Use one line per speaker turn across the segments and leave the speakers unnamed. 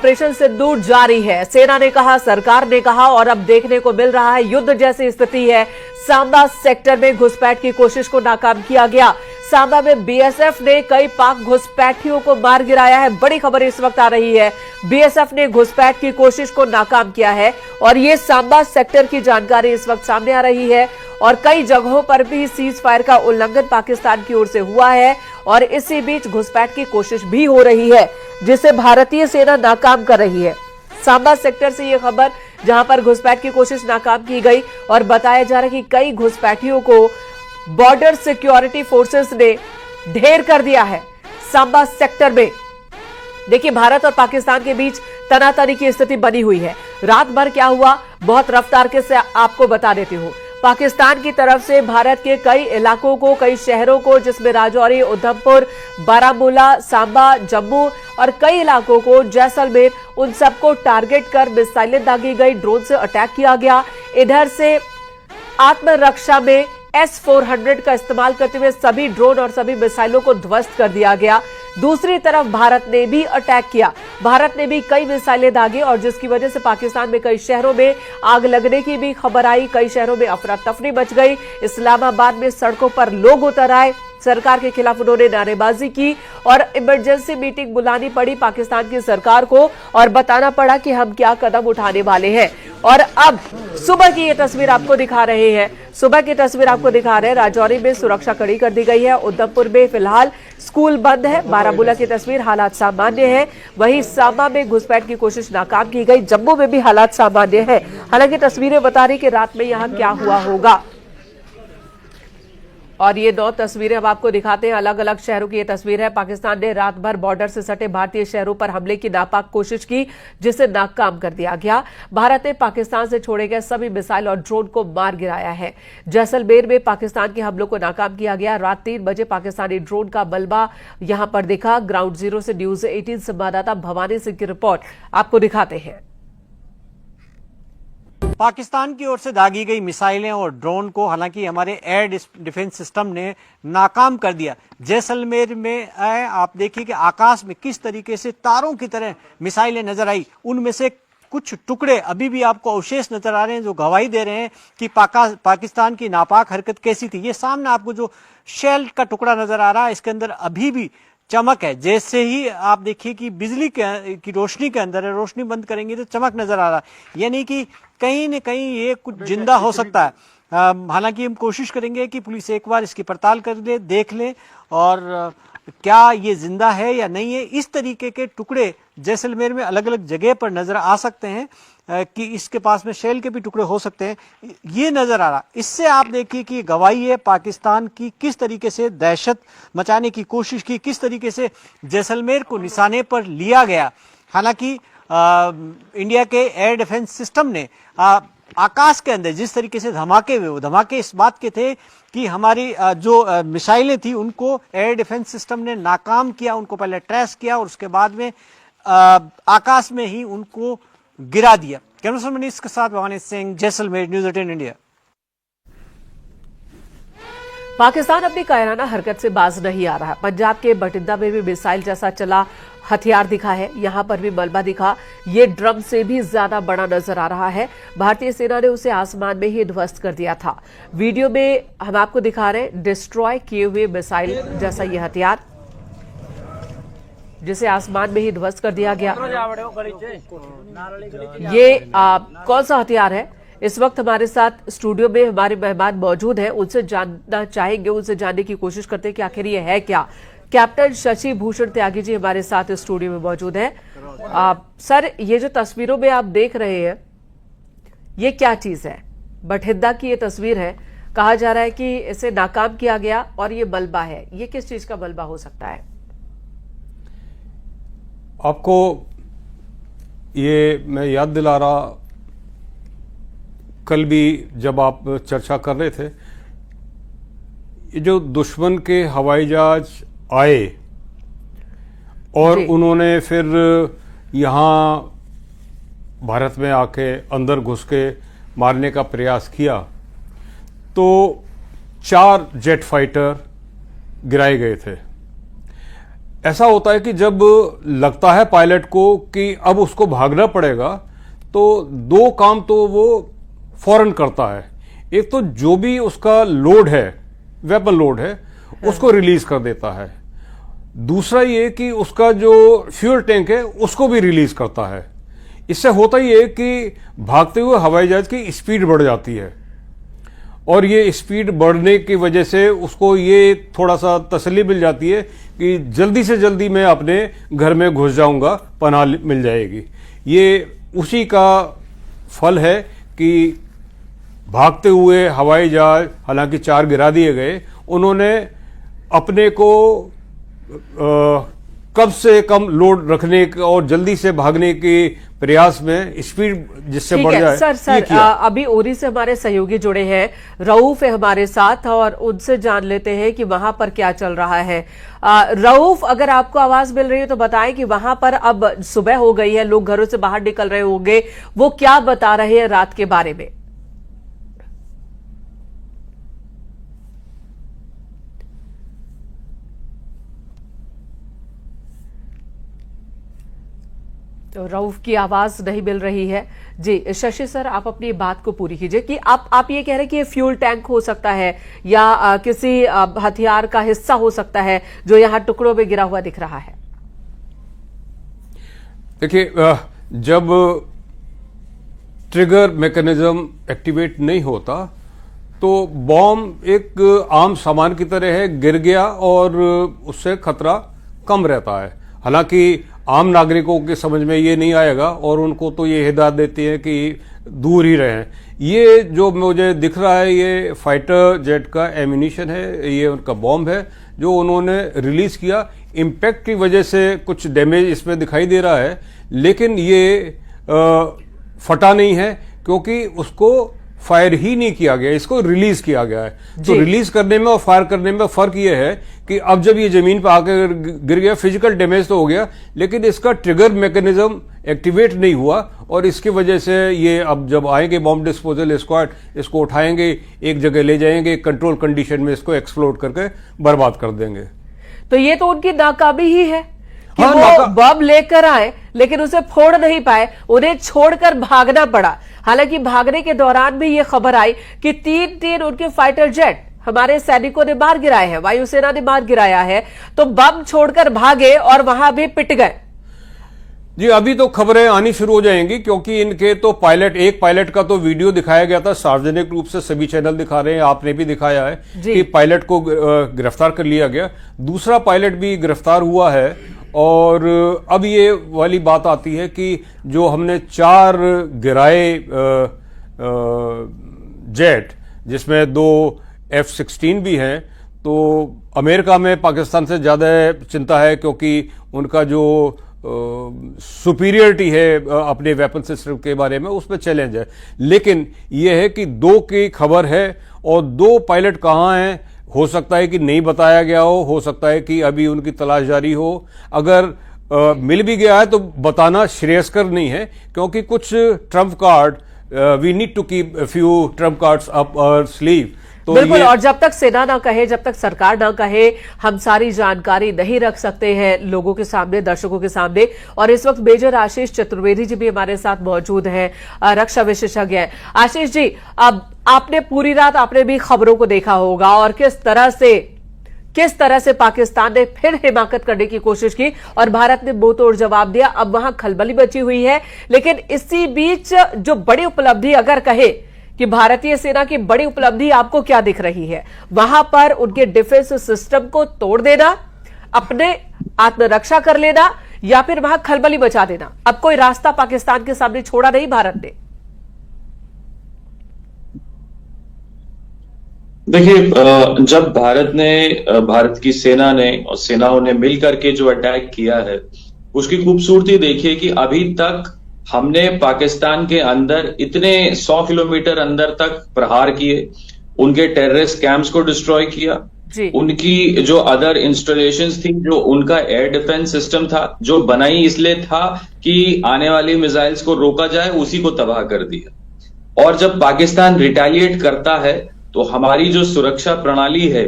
Operation सिंदूर जारी है। सेना ने कहा, सरकार ने कहा और अब देखने को मिल रहा है युद्ध जैसी स्थिति है। सांबा सेक्टर में घुसपैठ की कोशिश को नाकाम किया गया। सांबा में बीएसएफ ने कई पाक घुसपैठियों को मार गिराया है। बड़ी खबर इस वक्त आ रही है, बीएसएफ ने घुसपैठ की कोशिश को नाकाम किया है और ये सांबा सेक्टर की जानकारी इस वक्त सामने आ रही है। और कई जगहों पर भी सीज फायर का उल्लंघन पाकिस्तान की ओर से हुआ है और इसी बीच घुसपैठ की कोशिश भी हो रही है, जिसे भारतीय सेना नाकाम कर रही है। सांबा सेक्टर से यह खबर, जहां पर घुसपैठ की कोशिश नाकाम की गई और बताया जा रहा है कि कई घुसपैठियों को बॉर्डर सिक्योरिटी फोर्सेस ने ढेर कर दिया है। सांबा सेक्टर में देखिए, भारत और पाकिस्तान के बीच तनातनी की स्थिति बनी हुई है। रात भर क्या हुआ, बहुत रफ्तार के से आपको बता देती हूं। पाकिस्तान की तरफ से भारत के कई इलाकों को, कई शहरों को, जिसमें राजौरी, उधमपुर, बारामूला, सांबा, जम्मू और कई इलाकों को, जैसलमेर, उन सबको टारगेट कर मिसाइलें दागी गई, ड्रोन से अटैक किया गया। इधर से आत्मरक्षा में S-400 का इस्तेमाल करते हुए सभी ड्रोन और सभी मिसाइलों को ध्वस्त कर दिया गया। दूसरी तरफ भारत ने भी अटैक किया, भारत ने भी कई मिसाइलें दागी और जिसकी वजह से पाकिस्तान में कई शहरों में आग लगने की भी खबर आई। कई शहरों में अफरा तफरी मच गई। इस्लामाबाद में सड़कों पर लोग उतर आए, सरकार के खिलाफ उन्होंने नारेबाजी की और इमरजेंसी मीटिंग बुलानी पड़ी पाकिस्तान की सरकार को और बताना पड़ा कि हम क्या कदम उठाने वाले हैं। और अब सुबह की ये तस्वीर आपको दिखा रहे हैं, सुबह की तस्वीर आपको दिखा रहे हैं। राजौरी में सुरक्षा कड़ी कर दी गई है। उधमपुर में फिलहाल स्कूल बंद है। बारामूला की तस्वीर, हालात सामान्य है। वहीं सांबा में घुसपैठ की कोशिश नाकाम की गई। जम्मू में भी हालात सामान्य है। हालांकि तस्वीरें बता रही कि रात में यहां क्या हुआ होगा। और ये 9 तस्वीरें हम आपको दिखाते हैं, अलग अलग शहरों की ये तस्वीर है। पाकिस्तान ने रात भर बॉर्डर से सटे भारतीय शहरों पर हमले की नापाक कोशिश की, जिसे नाकाम कर दिया गया। भारत ने पाकिस्तान से छोड़े गए सभी मिसाइल और ड्रोन को मार गिराया है। जैसलमेर में पाकिस्तान के हमलों को नाकाम किया गया। रात 3 बजे पाकिस्तानी ड्रोन का मलबा यहां पर दिखा। ग्राउंड जीरो से न्यूज 18 संवाददाता भवानी सिंह की रिपोर्ट आपको दिखाते हैं।
पाकिस्तान की ओर से दागी गई मिसाइलें और ड्रोन को हालांकि हमारे एयर डिफेंस सिस्टम ने नाकाम कर दिया। जैसलमेर में आप देखिए कि आकाश में किस तरीके से तारों की तरह मिसाइलें नजर आई। उनमें से कुछ टुकड़े अभी भी आपको अवशेष नजर आ रहे हैं जो गवाही दे रहे हैं कि पाकिस्तान की नापाक हरकत कैसी थी। ये सामने आपको जो शेल का टुकड़ा नजर आ रहा है, इसके अंदर अभी भी चमक है। जैसे ही आप देखिए कि बिजली की रोशनी के अंदर है, रोशनी बंद करेंगे तो चमक नजर आ रहा है, यानी कि कहीं न कहीं ये कुछ जिंदा हो सकता है। हालांकि हम कोशिश करेंगे कि पुलिस एक बार इसकी पड़ताल कर ले, देख ले और क्या ये जिंदा है या नहीं है। इस तरीके के टुकड़े जैसलमेर में अलग अलग जगह पर नजर आ सकते हैं कि इसके पास में शेल के भी टुकड़े हो सकते हैं, ये नजर आ रहा। इससे आप देखिए कि गवाही है पाकिस्तान की, किस तरीके से दहशत मचाने की कोशिश की, किस तरीके से जैसलमेर को निशाने पर लिया गया। हालांकि इंडिया के एयर डिफेंस सिस्टम ने आकाश के अंदर जिस तरीके से धमाके हुए, वो धमाके इस बात के थे कि हमारी जो मिसाइलें थी उनको एयर डिफेंस सिस्टम ने नाकाम किया, उनको पहले ट्रेस किया और उसके बाद में आकाश में ही उनको गिरा दिया। कैमरा मनीष के साथ भवानी सिंह, जैसलमेर, न्यूज़ 18 इंडिया।
पाकिस्तान अपनी कायराना हरकत से बाज नहीं आ रहा। पंजाब के बठिंडा में भी मिसाइल जैसा चला हथियार दिखा है, यहां पर भी मलबा दिखा। ये ड्रम से भी ज्यादा बड़ा नजर आ रहा है। भारतीय सेना ने उसे आसमान में ही ध्वस्त कर दिया था। वीडियो में हम आपको दिखा रहे हैं डिस्ट्रॉय किए हुए मिसाइल जैसा ये हथियार, जिसे आसमान में ही ध्वस्त कर दिया गया। ये कौन सा हथियार है? इस वक्त हमारे साथ स्टूडियो में हमारे मेहमान मौजूद हैं, उनसे जानना चाहेंगे, उनसे जानने की कोशिश करते हैं कि आखिर ये है क्या। कैप्टन शशि भूषण त्यागी जी हमारे साथ स्टूडियो में मौजूद हैं। सर, ये जो तस्वीरों में आप देख रहे हैं, ये क्या चीज है? बठिंडा की ये तस्वीर है, कहा जा रहा है कि इसे नाकाम किया गया और ये मलबा है। ये किस चीज का मलबा हो सकता है?
आपको ये मैं याद दिला रहा, कल भी जब आप चर्चा कर रहे थे, ये जो दुश्मन के हवाई जहाज आए और उन्होंने फिर यहाँ भारत में आके अंदर घुस के मारने का प्रयास किया, तो 4 जेट फाइटर गिराए गए थे। ऐसा होता है कि जब लगता है पायलट को कि अब उसको भागना पड़ेगा, तो दो काम तो वो फौरन करता है। एक तो जो भी उसका लोड है, वेपन लोड है, उसको रिलीज कर देता है। दूसरा ये कि उसका जो फ्यूल टैंक है उसको भी रिलीज करता है। इससे होता ही है कि भागते हुए हवाई जहाज की स्पीड बढ़ जाती है, और ये स्पीड बढ़ने की वजह से उसको ये थोड़ा सा तसल्ली मिल जाती है कि जल्दी से जल्दी मैं अपने घर में घुस जाऊंगा, पनाह मिल जाएगी। ये उसी का फल है कि भागते हुए हवाई जहाज, हालांकि 4 गिरा दिए गए, उन्होंने अपने को कम से कम लोड रखने और जल्दी से भागने के प्रयास में स्पीड जिससे बढ़ जाए।
सर अभी उरी से हमारे सहयोगी जुड़े हैं, रऊफ है हमारे साथ, और उनसे जान लेते हैं कि वहां पर क्या चल रहा है। रऊफ, अगर आपको आवाज मिल रही है तो बताएं कि वहां पर अब सुबह हो गई है, लोग घरों से बाहर निकल रहे होंगे, वो क्या बता रहे हैं रात के बारे में? तो रऊफ की आवाज नहीं मिल रही है। जी शशि सर, आप अपनी बात को पूरी कीजिए कि आप ये कह रहे हैं कि ये फ्यूल टैंक हो सकता है या किसी हथियार का हिस्सा हो सकता है जो यहां टुकड़ों में गिरा हुआ दिख रहा है।
देखिए, जब ट्रिगर मैकेनिज्म एक्टिवेट नहीं होता तो बॉम्ब एक आम सामान की तरह है, गिर गया और उससे खतरा कम रहता है। हालांकि आम नागरिकों के समझ में ये नहीं आएगा और उनको तो ये हिदायत देती है कि दूर ही रहें। ये जो मुझे दिख रहा है ये फाइटर जेट का एम्यूनिशन है, ये उनका बॉम्ब है जो उन्होंने रिलीज किया। इम्पैक्ट की वजह से कुछ डैमेज इसमें दिखाई दे रहा है, लेकिन ये फटा नहीं है क्योंकि उसको फायर ही नहीं किया गया, इसको रिलीज किया गया है। तो रिलीज करने में और फायर करने में फर्क यह है कि अब जब ये जमीन पर आकर गिर गया, फिजिकल डैमेज तो हो गया, लेकिन इसका ट्रिगर मैकेनिज्म एक्टिवेट नहीं हुआ और इसकी वजह से ये अब जब आएंगे बॉम्ब डिस्पोजल स्क्वाड, इसको उठाएंगे, एक जगह ले जाएंगे, कंट्रोल कंडीशन में इसको एक्सप्लोड करके बर्बाद कर देंगे।
तो ये तो उनकी नाकामी ही है कि वो बम लेकर आए लेकिन उसे फोड़ नहीं पाए, उन्हें छोड़कर भागना पड़ा। हालांकि भागने के दौरान भी ये खबर आई कि 3 उनके फाइटर जेट हमारे सैनिकों ने मार गिराए हैं, वायुसेना ने मार गिराया है, तो बम छोड़कर भागे और वहां भी पिट गए।
जी, अभी तो खबरें आनी शुरू हो जाएंगी क्योंकि इनके तो एक पायलट का तो वीडियो दिखाया गया था, सार्वजनिक रूप से सभी चैनल दिखा रहे हैं, आपने भी दिखाया है कि पायलट को गिरफ्तार कर लिया गया। दूसरा पायलट भी गिरफ्तार हुआ है और अब ये वाली बात आती है कि जो हमने 4 गिराए जेट, जिसमें 2 F-16 भी हैं, तो अमेरिका में पाकिस्तान से ज़्यादा चिंता है क्योंकि उनका जो सुपीरियरिटी है अपने वेपन सिस्टम के बारे में, उसमें चैलेंज है। लेकिन यह है कि 2 की खबर है और 2 पायलट कहाँ हैं हो सकता है कि नहीं बताया गया हो सकता है कि अभी उनकी तलाश जारी हो। अगर मिल भी गया है तो बताना श्रेयस्कर नहीं है क्योंकि कुछ trump card, we need to keep few trump cards up our sleeve. तो
बिल्कुल, और जब तक सेना ना कहे, जब तक सरकार ना कहे, हम सारी जानकारी नहीं रख सकते हैं लोगों के सामने, दर्शकों के सामने। और इस वक्त मेजर आशीष चतुर्वेदी जी भी हमारे साथ मौजूद हैं, रक्षा विशेषज्ञ हैं। आशीष जी, अब आपने पूरी रात आपने भी खबरों को देखा होगा और किस तरह से पाकिस्तान ने फिर हिमाकत करने की कोशिश की और भारत ने मुंह तोड़ जवाब दिया। अब वहां खलबली मची हुई है, लेकिन इसी बीच जो बड़ी उपलब्धि अगर कहे कि भारतीय सेना की बड़ी उपलब्धि आपको क्या दिख रही है? वहां पर उनके डिफेंस सिस्टम को तोड़ देना, अपने आत्मरक्षा कर लेना, या फिर वहां खलबली मचा देना? अब कोई रास्ता पाकिस्तान के सामने छोड़ा नहीं भारत ने।
देखिए, जब भारत की सेना ने और सेनाओं ने मिलकर के जो अटैक किया है, उसकी खूबसूरती देखिए कि अभी तक हमने पाकिस्तान के अंदर इतने 100 किलोमीटर अंदर तक प्रहार किए, उनके टेररिस्ट कैंप्स को डिस्ट्रॉय किया, उनकी जो अदर इंस्टॉलेशंस थी, जो उनका एयर डिफेंस सिस्टम था, जो बनाई इसलिए था कि आने वाली मिसाइल्स को रोका जाए, उसी को तबाह कर दिया। और जब पाकिस्तान रिटेलिएट करता है तो हमारी जो सुरक्षा प्रणाली है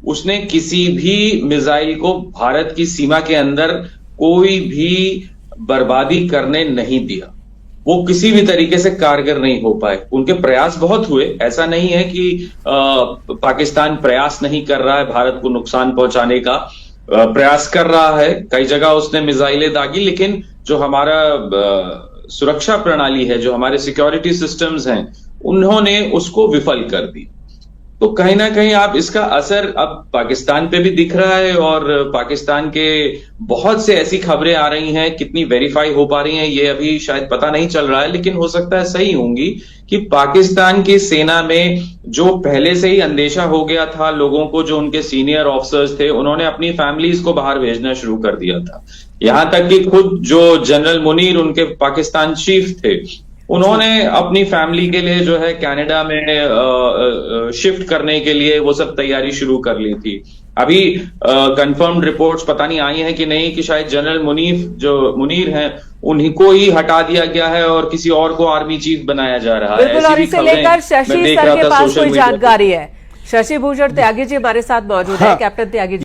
उसने किसी भी मिसाइल को भारत की सीमा के अंदर कोई भी बर्बादी करने नहीं दिया। वो किसी भी तरीके से कारगर नहीं हो पाए। उनके प्रयास बहुत हुए, ऐसा नहीं है कि पाकिस्तान प्रयास नहीं कर रहा है भारत को नुकसान पहुंचाने का, प्रयास कर रहा है। कई जगह उसने मिसाइलें दागी, लेकिन जो हमारा सुरक्षा प्रणाली है, जो हमारे सिक्योरिटी सिस्टम्स हैं, उन्होंने उसको विफल कर दी। तो कहीं ना कहीं आप इसका असर अब पाकिस्तान पे भी दिख रहा है, और पाकिस्तान के बहुत से ऐसी खबरें आ रही हैं, कितनी वेरीफाई हो पा रही हैं ये अभी शायद पता नहीं चल रहा है, लेकिन हो सकता है सही होंगी, कि पाकिस्तान की सेना में जो पहले से ही अंदेशा हो गया था लोगों को, जो उनके सीनियर ऑफिसर्स थे, उन्होंने अपनी फैमिलीज को बाहर भेजना शुरू कर दिया था। यहां तक कि खुद जो जनरल मुनीर उनके पाकिस्तान चीफ थे, उन्होंने अपनी फैमिली के लिए जो है कनाडा में शिफ्ट करने के लिए वो सब तैयारी शुरू कर ली थी। अभी कंफर्म्ड रिपोर्ट्स पता नहीं आई हैं कि नहीं, कि शायद जनरल मुनीर हैं उन्हीं को ही हटा दिया गया है और किसी और को आर्मी चीफ बनाया जा रहा है।
बिल्कुल, और इसे लेकर शशि सर के पास कोई जानकारी है? शशि भूषण त्यागी जी हमारे साथ मौजूद है। कैप्टन त्यागी जी।